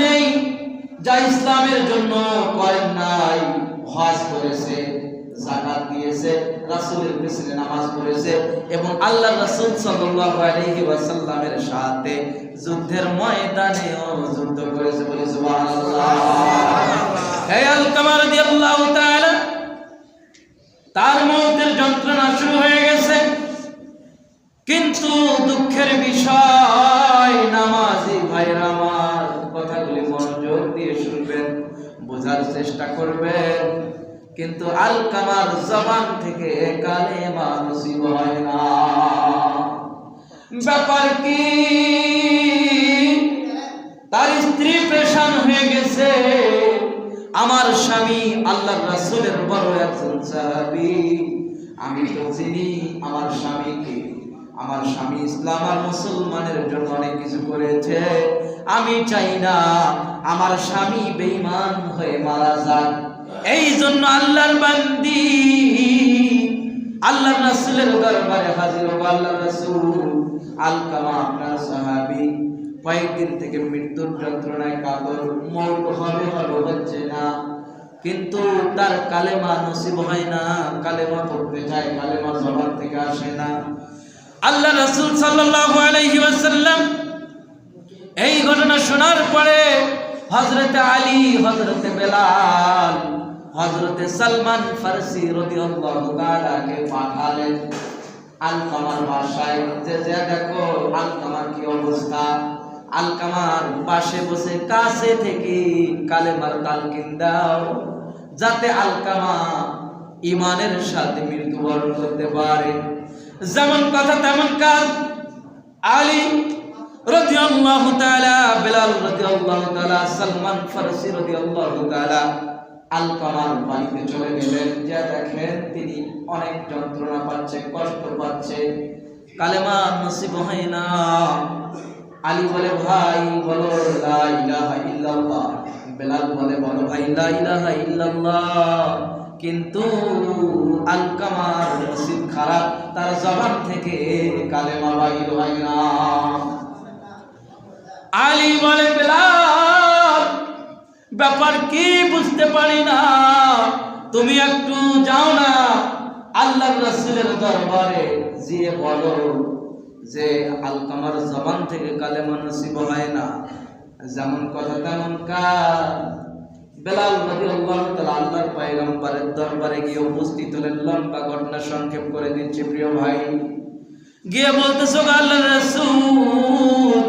নেই, যা ইসলামের জন্য করেন নাই, হজ করেছে, যাকাত দিয়েছে, রাসূলের পিছনে নামাজ পড়েছে এবং আল্লাহর রাসূল সাল্লাল্লাহু আলাইহি ওয়াসাল্লামের সাথে যুদ্ধের ময়দানেও যুদ্ধ করেছে, বলে সুবহানাল্লাহ। হে আলকামা রাদিয়াল্লাহু তাআলা, তার মৌতের যন্ত্রণা শুরু হয়ে গেছে, কিন্তু দুঃখের বিষয় নামাজি ভাইরা আমার, কথাগুলি মনোযোগ দিয়ে শুনবেন, বোঝার চেষ্টা করবেন, কিন্তু আলকামার জবান থেকে কালেমা নসিব হয় না। ব্যাপার কি? তার স্ত্রী পেরেশান হয়ে গেছে, আমার স্বামী আল্লাহর রাসূলের বড় একজন সাহাবী, আমি তো চিনি আমার স্বামীকে, আমার স্বামী ইসলাম আর মুসলমানের জন্য অনেক কিছু করেছে, আমি চাই না আমার স্বামী বেঈমান হয়ে মারা যাক। এই জন্য আল্লাহর বান্দি আল্লাহর রাসূলের দরবারে হাজির হবো। আল্লাহর রাসূল, আলকামা আপনার সাহাবী কয়েকদিন থেকে মৃত্যুর যন্ত্রণায় কাতর, মওত হবে হচ্ছে না, কিন্তু তার কালেমা নসিব হয় না, কালেমা পড়তে চায়, কালেমা জবান থেকে আসে না। আল্লাহ রাসূল সাল্লাল্লাহু আলাইহি ওয়াসাল্লাম এই ঘটনা শোনার পরে হযরতে আলী, হযরতে বেলাল, হযরতে সালমান ফারসি রাদিয়াল্লাহু তাআলা কে পাঠালেন আলকামার বাসায়, যে দেখো আলকামার কি অবস্থা। আলকামার পাশে বসে কাছে থেকে কালেমার তালকিন দাও, যাতে আলকামা ঈমানের সাথে মৃত্যুবরণ করতে পারে। যেমন কথা তেমন কাজ। আলী রাদিয়াল্লাহু তাআলা, বেলাল রাদিয়াল্লাহু তাআলা, সালমান ফারসি রাদিয়াল্লাহু তাআলা আলকামার বাড়িতে চলে গেলেন, যা দেখেন তিনি অনেক যন্ত্রণা পাচ্ছে, কষ্ট পাচ্ছে, কালেমা নসিব হয় না। আলী বলে, ভাই বলো লা ইলাহা ইল্লাল্লাহ। বেলাল বলে, বলো ভাই লা ইলাহা ইল্লাল্লাহ। কিন্তু আলকামার নসিব খারাপ, তার জবান থেকে কালেমা বাইর হয় না। আলী বলে, বেলাল ব্যাপার কি বুঝতে পারি না, তুমি একটু যাও না আল্লাহর রাসূলের দরবারে, গিয়ে বলো যে আলকামার জবান থেকে কালেমা নসিব হয় না। যেমন কথা তেমন কাজ। বেলাল রাদিয়াল্লাহু তাআলা আল্লাহর পয়গম্বরের দরবারে গিয়ে উপস্থিত হলেন। লম্বা ঘটনা সংক্ষেপ করে দিচ্ছি প্রিয় ভাই। গিয়ে বলতেছো, আল্লাহর রাসূল,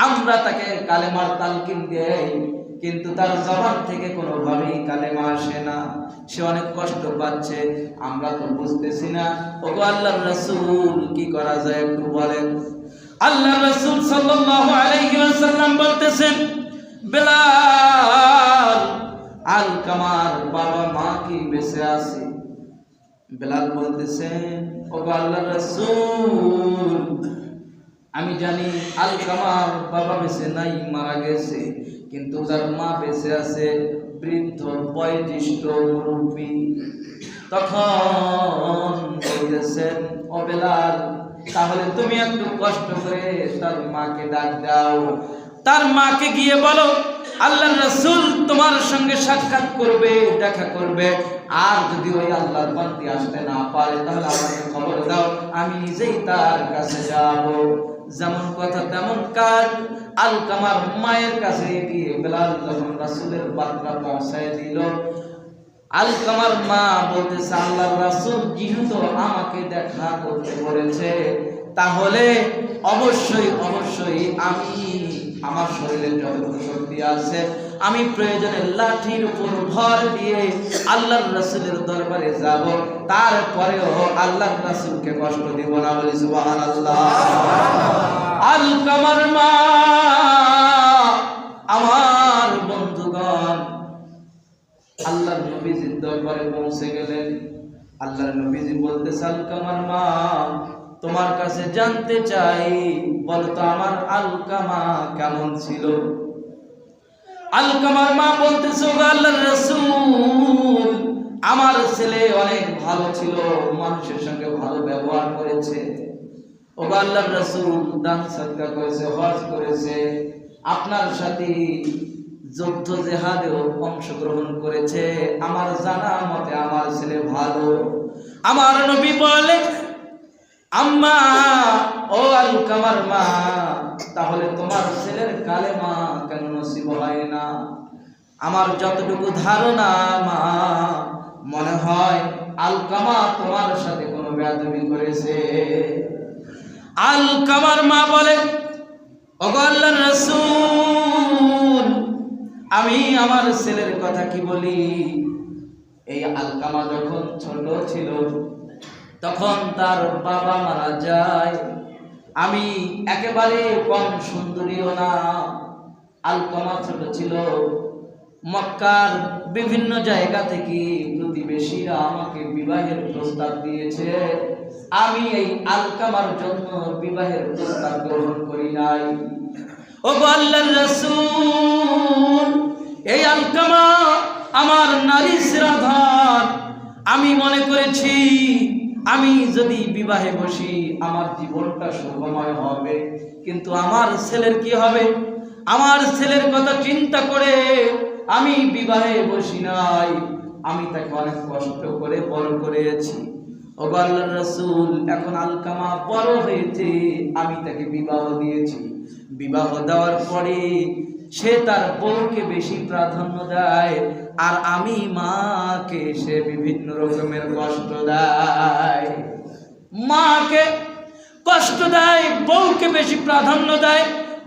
আমরা তাকে কালেমার তালকিন দেই, কিন্তু তার জবান থেকে কোনোভাবেই কালেমা আসে না, সে অনেক কষ্ট পাচ্ছে, আমরা তো বুঝতেছি না। ওগো আল্লাহর রাসূল, কি করা যায় একটু বলেন। আল্লাহর রাসূল সাল্লাল্লাহু আলাইহি ওয়াসাল্লাম বলতেছেন, বেলাল, আলকামার বাবা মা কি বেঁচে আছে? বেলাল বলতেছেন, ওগো আল্লাহর রাসূল, আমি জানি আলকামার বাবা বেঁচে নাই, মারা গেছে, কিন্তু তার মা বেঁচে আছে, বৃদ্ধ বয়োজ্যেষ্ঠ মুরব্বী। তখন বলতেছেন, ও বেলাল, তাহলে তুমি একটু কষ্ট করে তার মাকে ডাক দাও, তার মাকে গিয়ে বলো আল্লাহর রাসূল তোমার সঙ্গে সাক্ষাৎ করবে, দেখা করবে, আর যদি ওই আল্লাহর বান্দি আসতে না পারে তাহলে আমাকে খবর দাও, আমি নিজেই তার কাছে যাব। যেমন কথা তেমন কাজ। আলকামার মায়ের কাছে গিয়ে বেলাল যখন রাসূলের বার্তা পৌঁছায় দিল, আলকামার মা বলতেছে, আল্লাহর রাসূল যেহেতু আমাকে দেখা করতে বলেছে, তাহলে অবশ্যই অবশ্যই আমি আমার শরীরে যতটুকু শক্তি আছে আমি প্রয়োজনে লাঠির উপর ভর দিয়ে আল্লাহর রাসূলের দরবারে যাব, তারপরেও আল্লাহর রাসূলকে কষ্ট দিব না। বলি সুবহানাল্লাহ। আলকামার মা, আমার বন্ধুগণ, আল্লাহর নবীজির দরবারে পৌঁছে গেলেন। আল্লাহর নবীজি বলতেছে, আলকামার মা, তোমার কাছে জানতে চাই, বলতো আমার আলকামা কেমন ছিল? আলকামার মা বলতেছে, আল্লাহর রাসূল, আমার ছেলে অনেক ভালো ছিল, মানুষের সঙ্গে ভালো ব্যবহার করেছে, ও আল্লাহর রাসূল দান সাদকা করেছে, হজ করেছে, আপনার সাথে যুদ্ধ জেহাদেও অংশগ্রহণ করেছে। আমার জানা মতে আমার ছেলে ভালো। আমার নবী বলে, আম্মা ও আলকামার মা, তাহলে তোমার ছেলের কালেমা কেন নসিব হয় না? আমার যতটুকু ধারণা মা, মনে হয় আলকামা তোমার সাথে কোনো বেয়াদবি করেছে। আলকামার মা বলে, ওগো আল্লাহর রাসূল, আমি আমার ছেলের কথা কি বলি? এই আলকামা যখন ছোট ছিল তখন তার বাবা মারা যায়। আমি একেবারে কম সুন্দরীও না। আলকামা ছোট ছিল। মক্কার বিভিন্ন জায়গা থেকে প্রতিবেশীরা আমাকে বিবাহের প্রস্তাব দিয়েছে। আমি এই আলকামার জন্য বিবাহের প্রস্তাব গ্রহণ করি নাই। ওগো আল্লাহর রাসূল, এই আলকামা আমার নারী শিরাধার। আমি মনে করেছি আমি যদি বিবাহে বসি আমার জীবনটা সুখময় হবে, কিন্তু আমার ছেলের কি হবে? আমার ছেলের কথা চিন্তা করে আমি বিবাহে বসি নাই। আমি তাকে অনেক কষ্ট করে বড় করেছি। ওগো আল্লাহর রাসূল, এখন আলকামা বড় হয়েছে, আমি তাকে বিবাহ দিয়েছি। বিবাহ দেওয়ার পরে সে তার বউকে বেশি প্রাধান্য দেয়, আর আমি মাকে সে বিভিন্ন রকমের কষ্ট দেয়। মাকে কষ্ট দেয়, বউকে বেশি প্রাধান্য দেয়।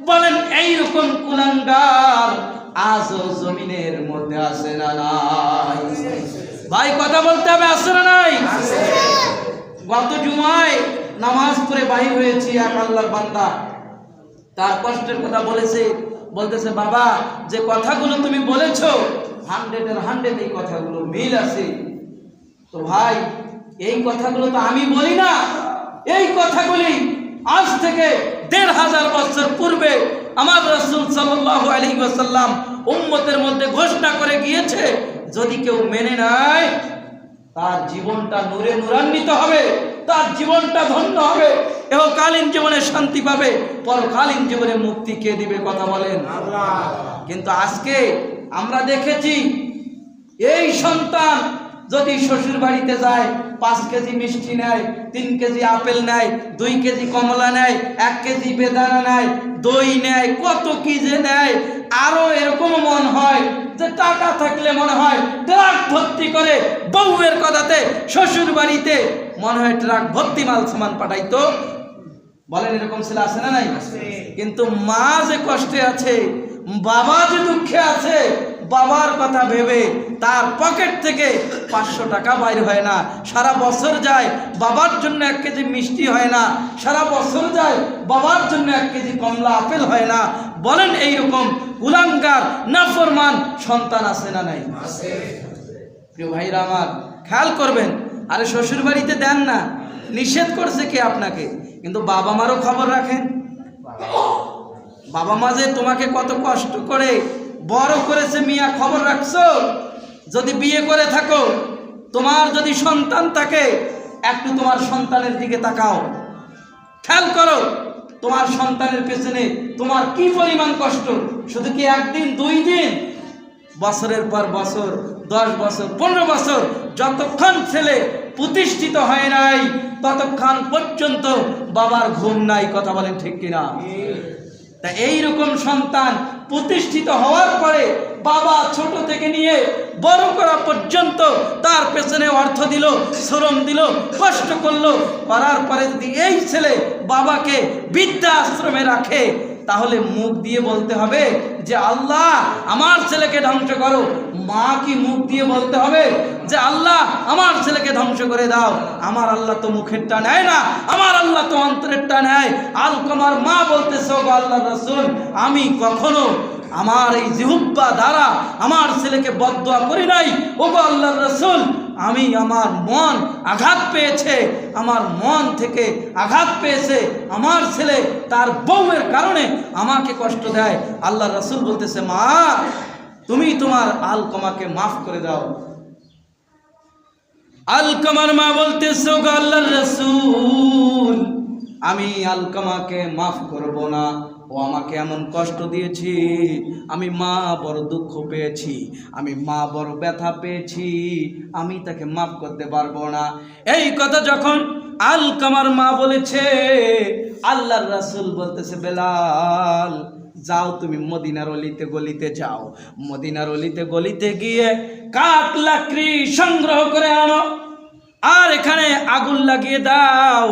বলেন এইরকম কুলাঙ্গার আজও জমিনের মধ্যে আছে না নাই? ভাই কথা বলতে হবে, আছে না নাই? গত জুমায় নামাজ পড়ে বাহির হয়েছি, এক আল্লাহর বান্দা তার কষ্টের কথা বলতেছে, বাবা যে কথাগুলো তুমি বলেছো 100-এর 100 এই কথাগুলো মিল আছে। তো ভাই এই কথাগুলো তো আমি বলি না, এই কথাগুলি আজ থেকে 1500 বছর পূর্বে আমার রাসূল সাল্লাল্লাহু আলাইহি ওয়াসাল্লাম উম্মতের মধ্যে ঘোষণা করে গিয়েছে, যদি কেউ মেনে নেয় তার জীবনটা নূরে নূরান্বিত হবে, তার জীবনটা ধন্য হবে, ইহকালীন জীবনে শান্তি পাবে, পরকালীন জীবনে মুক্তি কে দিবে? কথা বলেন আল্লাহ। কিন্তু আজকে আমরা দেখেছি এই সন্তান যদি শ্বশুর বাড়িতে যায় 5 কেজি মিষ্টি নেয়, 3 কেজি আপেল নেয়, 2 কেজি কমলা নেয়, 1 কেজি বেদানা নেয়, দই নেয়, কত কি যে নেয়। আরো এরকম মন হয় যে টাকা থাকলে মনে হয় ট্রাক ভর্তি করে বউয়ের কথাতে শ্বশুর বাড়িতে মনে হয় ট্রাক ভর্তি মাল সামান পাঠাইতো। বলেন এরকম ছেলে আছে না নাই? কিন্তু মা যে কষ্টে আছে, বাবা যে দুঃখে আছে, বাবার কথা ভেবে তার পকেট থেকে 500 টাকা বাইর হয় না। সারা বছর যায় বাবার জন্য 1 কেজি মিষ্টি হয় না, সারা বছর যায় বাবার জন্য 1 কেজি কমলা আপেল হয় না। বলেন এইরকম কুলাঙ্গার নাফরমান সন্তান আছে না নাই? প্রিয় ভাইরা আমার, খেয়াল করবেন। আরে শ্বশুর বাড়িতে দেন না, নিষেধ করছে কে আপনাকে? কিন্তু বাবা মারও খবর রাখেন। বাবা মা যে তোমাকে কত কষ্ট করে বড় করেছে মিয়া, খবর রাখছো? যদি বিয়ে করে থাকো, তোমার যদি সন্তান থাকে, একটু তোমার সন্তানের দিকে তাকাও, খেয়াল করো তোমার সন্তানের পেছনে তোমার কি পরিমাণ কষ্ট। শুধু কি 1 দিন 2 দিন? বছরের পর বছর, 10 বছর, 15 বছর, যতক্ষণ ছেলে প্রতিষ্ঠিত হয় নাই ততক্ষণ পর্যন্ত বাবার ঘুম নাই। কথা বলেন ঠিক কিনা? তা এইরকম সন্তান প্রতিষ্ঠিত হওয়ার পরে বাবা ছোট থেকে নিয়ে বড় করা পর্যন্ত তার পেছনে অর্থ দিল, শ্রম দিল, কষ্ট করলো, করার পরে যদি এই ছেলে বাবাকে বৃদ্ধা আশ্রমে রাখে, তাহলে মুখ দিয়ে বলতে হবে যে আল্লাহ আমার ছেলেকে ধ্বংস করো? মা কি মুখ দিয়ে বলতে হবে যে আল্লাহ আমার ছেলেকে ধ্বংস করে দাও? আমার আল্লাহ তো মুখেরটা নেয় না, আমার আল্লাহ তো অন্তরেরটা নেয়। আলকামার মা বলতেছে, ওগো আল্লাহর রাসূল, আমি কখনো আমার এই জিহ্বা দ্বারা আমার ছেলেকে বদদুয়া করি নাই। ওগো আল্লাহর রাসূল, আমি আমার মন আঘাত পেয়েছে, আমার মন থেকে আঘাত পেয়েছে, আমার ছেলে তার বউয়ের কারণে আমাকে কষ্ট দেয়। আল্লাহর রাসূল বলতেছে, মা তুমি তোমার আলকামাকে মাফ করে দাও। আলকামার মা বলতেছে, ওগো আল্লাহর রাসূল, আমি আলকামাকে মাফ করব না। ও আমাকে এমন কষ্ট দিয়েছি, আমি মা বড় দুঃখ পেয়েছি, আমি মা বড় ব্যথা পেয়েছি, আমি তাকে মাফ করতে পারবো না। এই কথা যখন আলকামার মা বলেছে, আল্লাহর রাসূল বলতেছে, বেলাল যাও তুমি মদিনার অলিতে গলিতে যাও, মদিনার অলিতে গলিতে গিয়ে কাঠ লাকড়ি সংগ্রহ করে আনো, আর এখানে আগুন লাগিয়ে দাও,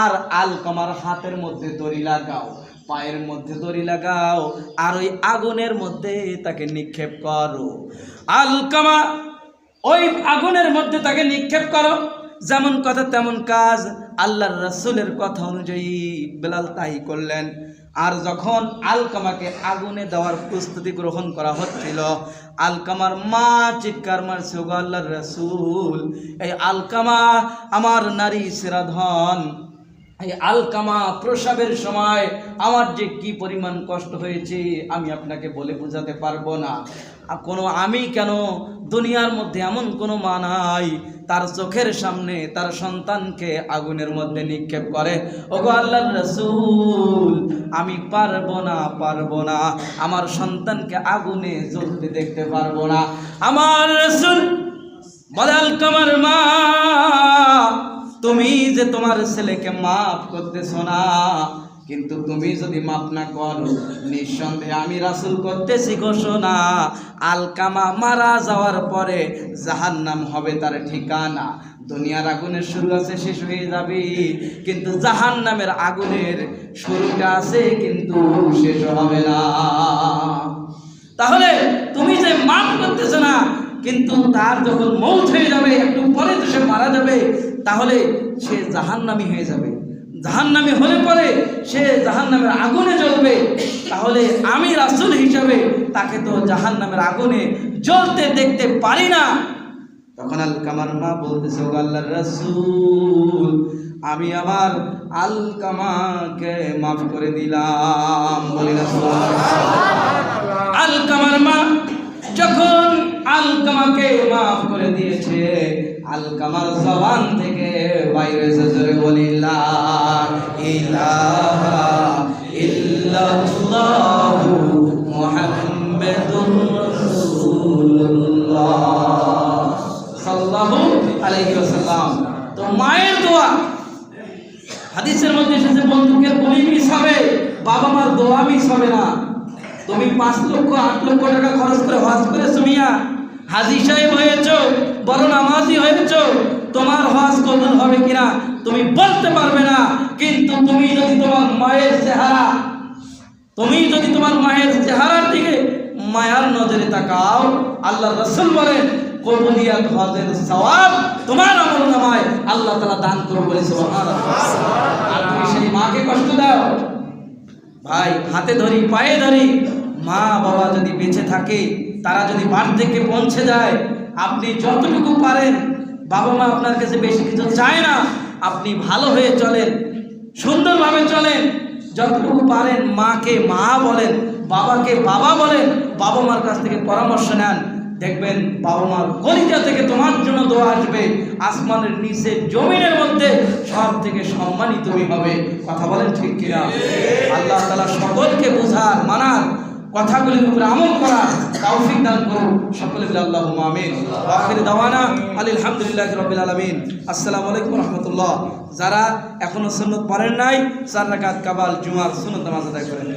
আর আলকামার হাতের মধ্যে দড়ি লাগাও, পায়ের মধ্যে দড়ি লাগাও, আর ওই আগুনের মধ্যে তাকে নিক্ষেপ করো। আলকামা ওই আগুনের মধ্যে তাকে নিক্ষেপ করো। যেমন কথা তেমন কাজ, আল্লাহর রাসূলের কথা অনুযায়ী বেলাল তাই করলেন। আর যখন আলকামাকে আগুনে দেওয়ার প্রস্তুতি গ্রহণ করা হচ্ছিল, আলকামার মা চিৎকার মারছে, ওগো আল্লাহর রাসূল, এই আলকামা আমার নারী সেরা ধন, এই আলকামা প্রসবের সময় আমার যে কি পরিমাণ কষ্ট হয়েছে আমি আপনাকে বলে বোঝাতে পারবো না। আমি কেন, দুনিয়ার মধ্যে এমন কোনো মা নাই তার চোখের সামনে তার সন্তানকে আগুনের মধ্যে নিক্ষেপ করে। ওগো আল্লাহর রাসূল, আমি পারবো না, আমার সন্তানকে আগুনে জ্বলতে দেখতে পারবো না। আমার রাসূল বলে, আলকামার মা, তুমি যে তোমার ছেলেকে মাফ করতেছো না, কিন্তু তুমি যদি মাফ না করো, নিঃসন্দেহে আমি রাসূল করতেছি ঘোষণা, আলকামা মারা যাওয়ার পরে জাহান্নাম হবে তার ঠিকানা। দুনিয়ার আগুনের শুরু আছে, শেষ হয়ে যাবে, কিন্তু জাহান্নামের আগুনের শুরুটা আছে, কিন্তু শেষ হবে না। তাহলে তুমি যে মাফ করতেছো না, কিন্তু তার যখন মৌত হয়ে যাবে, একটু পরে তো সে মারা যাবে, তাহলে সে জাহান্নামী হয়ে যাবে। জাহান্নামী হলে পরে সে জাহান্নামের আগুনে জ্বলবে। তাহলে আমি রাসূল হিসাবে তাকে তো জাহান্নামের আগুনে জ্বলতে দেখতে পারি না। তখন আলকামার মা বলতেছে, ও আল্লাহর রাসূল, আমি আমার আলকামাকে মাফ করে দিলাম। বলি না সুবহানাল্লাহ। আলকামার মা যখন আলকামাকে মাফ করে দিয়েছে, আলকামার জবান থেকে বাইরে জোরে বলি, লা ইলাহা ইল্লাল্লাহু মুহাম্মাদুর রাসূলুল্লাহ সাল্লাল্লাহু আলাইহি ওয়াসাল্লাম। তো মায়ের দোয়া হাদিসের মধ্যে এসেছে, বন্দুকের গুলি মিস হবে, বাবা মার দোয়া মিস হবে না। তুমি 5 লক্ষ 8 লক্ষ টাকা খরচ করে হজ করেছো, মিয়া হাজী সাহেব হয়েছো, বড় নামাজি হয়েছো, তোমার হজ কবুল হবে কিনা তুমি বলতে পারবে না। কিন্তু তুমি যদি তোমার মায়ের চেহারার দিকে মায়ার নজরে তাকাও, আল্লাহর রাসূল বলেন, কবুলিয়াত হজের সওয়াব তোমার আমলনামায় আল্লাহ তাআলা দান করবে। বলে সুবহানাল্লাহ। আর তুমি সেই মাকে কষ্ট দাও, ভাই হাতে ধরি পায়ে ধরি, মা বাবা যদি বেঁচে থাকে, তারা যদি বার্ধক্যে পৌঁছে যায়, আপনি যতটুকু পারেন, বাবা মা আপনার কাছে বেশি কিছু চায় না, আপনি ভালো হয়ে চলেন, সুন্দরভাবে চলেন, যতটুকু পারেন মাকে মা বলেন, বাবাকে বাবা বলেন, বাবা মার কাছ থেকে পরামর্শ নেন, দেখবেন বাবা মার কলিজা থেকে তোমার জন্য দোয়া আসবে। আসমানের নিচে জমিনের মধ্যে সব থেকে সম্মানিত তুমি হবে। কথা বলেন ঠিক কিনা? আল্লাহ তাআলা সকলকে বোঝার, মানার, কথাগুলির উপরে আমল করার তৌফিক দান করুন। সকলে বলি আল্লাহুম্মা আমিন। ওয়া আখির দাওয়ানা আলহামদুলিল্লাহি রাব্বিল আলামিন। আসসালামু আলাইকুম ওয়া রাহমাতুল্লাহ। যারা এখনো সুন্নাত পড়েন নাই, 4 রাকাত কাবাল জুমার সুন্নাত নামাজ আদায় করেন।